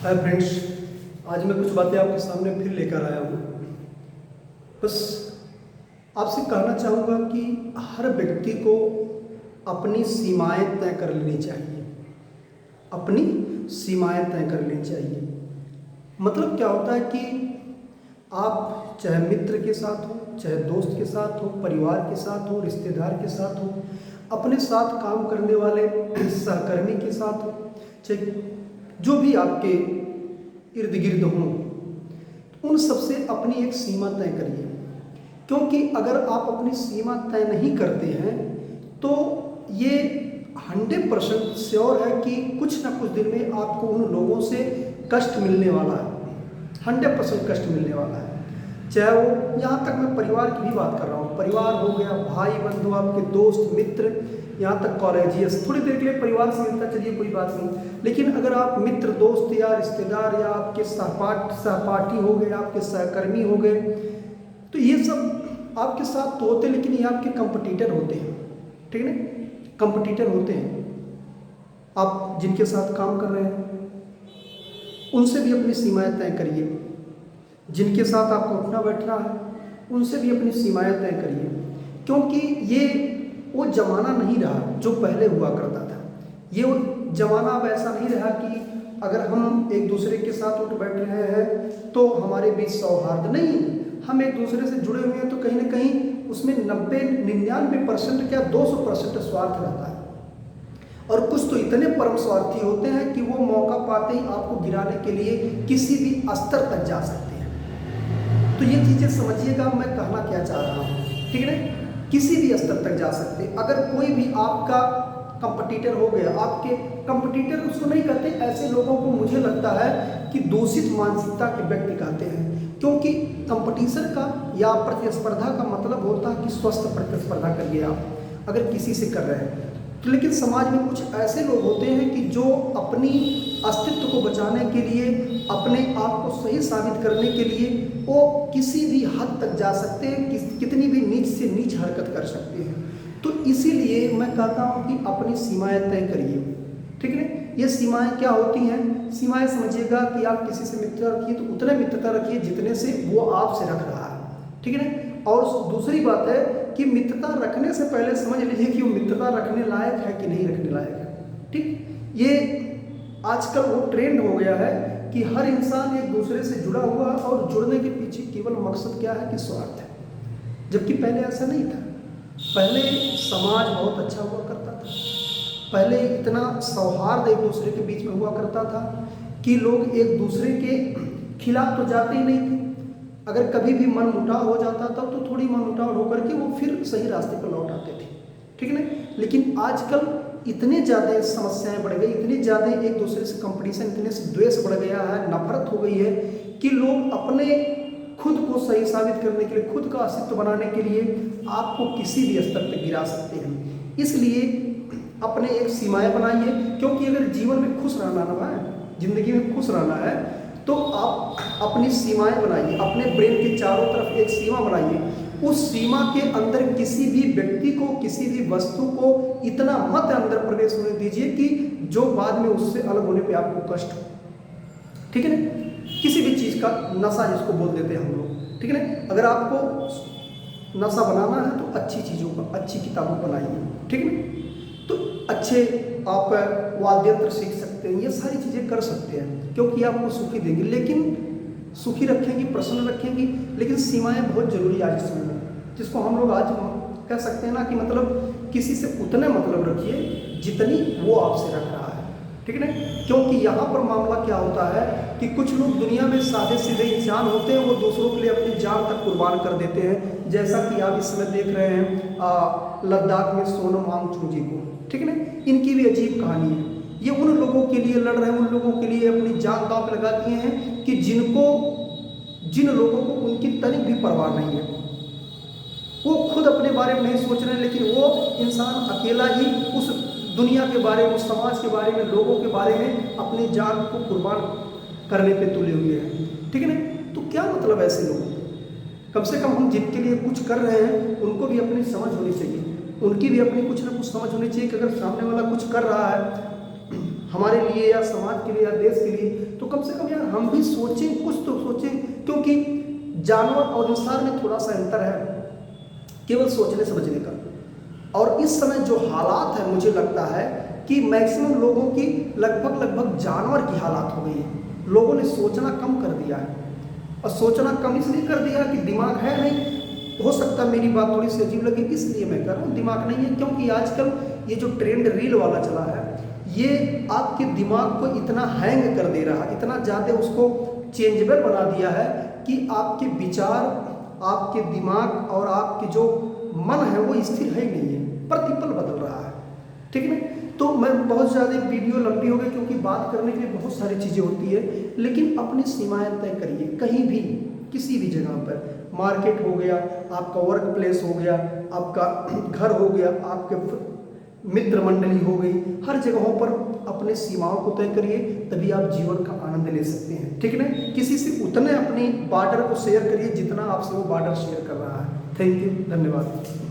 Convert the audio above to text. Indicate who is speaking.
Speaker 1: Hi friends, आज मैं कुछ बातें आपके सामने फिर लेकर आया हूँ। बस आपसे कहना चाहूँगा कि हर व्यक्ति को अपनी सीमाएं तय कर लेनी चाहिए। अपनी सीमाएं तय कर लेनी चाहिए। मतलब क्या होता है कि आप चाहे मित्र के साथ हो, चाहे दोस्त के साथ हो, परिवार के साथ हो, रिश्तेदार के साथ हो, अपने साथ काम करने वाले सहकर्मी के साथ हो, चाहे जो भी आपके इर्द गिर्द हों, उन सबसे अपनी एक सीमा तय करिए। क्योंकि अगर आप अपनी सीमा तय नहीं करते हैं तो ये 100% श्योर है कि कुछ ना कुछ दिन में आपको उन लोगों से कष्ट मिलने वाला है। 100% कष्ट मिलने वाला है। चाहे वो, यहाँ तक मैं परिवार की भी बात कर रहा हूँ, परिवार हो गया, भाई बंधु, आपके दोस्त मित्र, यहाँ तक कॉलेजियस, थोड़ी देर के लिए परिवार से मिलता चलिए कोई बात नहीं, लेकिन अगर आप मित्र दोस्त या रिश्तेदार या आपके सहपाठी हो गए, आपके सहकर्मी हो गए, तो ये सब आपके साथ तो होते, लेकिन ये आपके कंपटीटर होते हैं। ठीक है ना, कंपटीटर होते हैं। आप जिनके साथ काम कर रहे हैं उनसे भी अपनी सीमाएं तय करिए। जिनके साथ आपको उठना बैठना है उनसे भी अपनी सीमाएं तय करिए। क्योंकि ये वो ज़माना नहीं रहा जो पहले हुआ करता था। ये वो ज़माना अब ऐसा नहीं रहा कि अगर हम एक दूसरे के साथ उठ बैठ रहे हैं तो हमारे बीच सौहार्द नहीं। हम एक दूसरे से जुड़े हुए हैं तो कहीं ना कहीं उसमें 99% क्या 200% स्वार्थ रहता है। और कुछ तो इतने परम स्वार्थी होते हैं कि वो मौका पाते ही आपको गिराने के लिए किसी भी स्तर तक जा सकते हैं। तो ये चीज़ें समझिएगा मैं कहना क्या चाह रहा हूँ। ठीक है ना, किसी भी स्तर तक जा सकते। अगर कोई भी आपका कंपटीटर हो गया, आपके कंपटीटर उसको नहीं कहते, ऐसे लोगों को मुझे लगता है कि दूषित मानसिकता के व्यक्ति कहते हैं। क्योंकि कंपटीशन का या प्रतिस्पर्धा का मतलब होता है कि स्वस्थ प्रतिस्पर्धा करिए आप अगर किसी से कर रहे हैं तो। लेकिन समाज में कुछ ऐसे लोग होते हैं कि जो अपनी अस्तित्व को बचाने के लिए, अपने आप को सही साबित करने के लिए वो किसी भी हद तक जा सकते हैं, कितनी भी नीच से नीच हरकत कर सकते हैं। तो इसीलिए मैं कहता हूँ कि अपनी सीमाएं तय करिए। ठीक है, ये सीमाएं क्या होती हैं? सीमाएं समझिएगा कि आप किसी से मित्रता रखिए तो उतने मित्रता रखिए जितने से वो आपसे रख रहा है। ठीक है ना। और दूसरी बात है कि मित्रता रखने से पहले समझ लीजिए कि वो मित्रता रखने लायक है कि नहीं रखने लायक है। ठीक, ये आजकल वो ट्रेंड हो गया है कि हर इंसान एक दूसरे से जुड़ा हुआ है और जुड़ने के पीछे केवल मकसद क्या है कि स्वार्थ है। जबकि पहले ऐसा नहीं था। पहले समाज बहुत अच्छा हुआ करता था। पहले इतना सौहार्द एक दूसरे के बीच में हुआ करता था कि लोग एक दूसरे के खिलाफ तो जाते ही नहीं थे। अगर कभी भी मन मुटाव हो जाता था तो थोड़ी मन मुटाव होकर के वो फिर सही रास्ते पर लौट आते थे। ठीक है ना। लेकिन आजकल इतने ज़्यादा समस्याएं बढ़ गई, इतनी ज़्यादा एक दूसरे से कंपटीशन, इतने से द्वेष बढ़ गया है, नफरत हो गई है कि लोग अपने खुद को सही साबित करने के लिए, खुद का अस्तित्व बनाने के लिए आपको किसी भी स्तर तक गिरा सकते हैं। इसलिए अपने एक सीमाएं बनाइए। क्योंकि अगर जीवन में खुश रहना है, जिंदगी में खुश रहना है, तो आप अपनी सीमाएं बनाइए। अपने ब्रेन के चारों तरफ एक सीमा बनाइए। उस सीमा के अंदर किसी भी व्यक्ति को, किसी भी वस्तु को इतना मत अंदर प्रवेश होने दीजिए कि जो बाद में उससे अलग होने पे आपको कष्ट हो। ठीक है ना। किसी भी चीज़ का नशा जिसको बोल देते हैं हम लोग। ठीक है ना। अगर आपको नशा बनाना है तो अच्छी चीज़ों का, अच्छी किताबों बनाइए। ठीक है ना। तो अच्छे आप वाद्य यंत्र सीख सकते हैं, ये सारी चीज़ें कर सकते हैं क्योंकि आपको सुखी देंगे। लेकिन सुखी रखेंगी, प्रसन्न रखेंगी, लेकिन सीमाएं बहुत जरूरी आज समय में, जिसको हम लोग आज कह सकते हैं ना कि मतलब किसी से उतने मतलब रखिए जितनी वो आपसे रख रहा है। ठीक है ना। क्योंकि यहाँ पर मामला क्या होता है कि कुछ लोग दुनिया में सादे सीधे इंसान होते हैं, वो दूसरों के लिए अपनी जान तक कुर्बान कर देते हैं। जैसा कि आप इस समय देख रहे हैं लद्दाख में सोनम वांगचुक जी को। ठीक है ना। इनकी भी अजीब कहानी है। ये उन लोगों के लिए लड़ रहे हैं, उन लोगों के लिए अपनी जान दांव पे लगा दिए हैं कि जिन लोगों को उनकी तनिक भी परवाह नहीं है। वो खुद अपने बारे में नहीं सोच रहे हैं, लेकिन वो इंसान अकेला ही उस दुनिया के बारे में, उस समाज के बारे में, लोगों के बारे में अपनी जान को कुर्बान करने पे तुले हुए हैं। ठीक है ना। तो क्या मतलब ऐसे लोग? कम से कम हम जिनके लिए कुछ कर रहे हैं उनको भी अपनी समझ होनी चाहिए, उनकी भी अपनी कुछ ना कुछ समझ होनी चाहिए कि अगर सामने वाला कुछ कर रहा है, हमारे लिए या समाज के लिए या देश के लिए, तो कम से कम यार हम भी सोचें, कुछ तो सोचें। क्योंकि जानवर और इंसान में थोड़ा सा अंतर है, केवल सोचने समझने का। और इस समय जो हालात है, मुझे लगता है कि मैक्सिमम लोगों की लगभग जानवर की हालात हो गई है। लोगों ने सोचना कम कर दिया है, और सोचना कम इसलिए कर दिया कि दिमाग है नहीं। हो सकता है मेरी बात थोड़ी सी अजीब लगे, इसलिए मैं कर रहा हूँ दिमाग नहीं है, क्योंकि आजकल ये जो ट्रेंड रील वाला चला है, ये आपके दिमाग को इतना हैंग कर दे रहा है, इतना ज़्यादा उसको चेंजेबल बना दिया है कि आपके विचार, आपके दिमाग और आपके जो मन है वो स्थिर है ही नहीं है, प्रतिपल बदल रहा है। ठीक है ना? तो मैं बहुत ज़्यादा वीडियो लंबी हो गई, क्योंकि बात करने के लिए बहुत सारी चीज़ें होती है, लेकिन अपनी सीमाएं तय करिए। कहीं भी किसी भी जगह पर, मार्केट हो गया, आपका वर्क प्लेस हो गया, आपका घर हो गया, आपके मित्र मंडली हो गई, हर जगहों पर अपने सीमाओं को तय करिए, तभी आप जीवन का आनंद ले सकते हैं। ठीक है ना? किसी से उतने अपनी बॉर्डर को शेयर करिए जितना आपसे वो बॉर्डर शेयर कर रहा है। थैंक यू, धन्यवाद।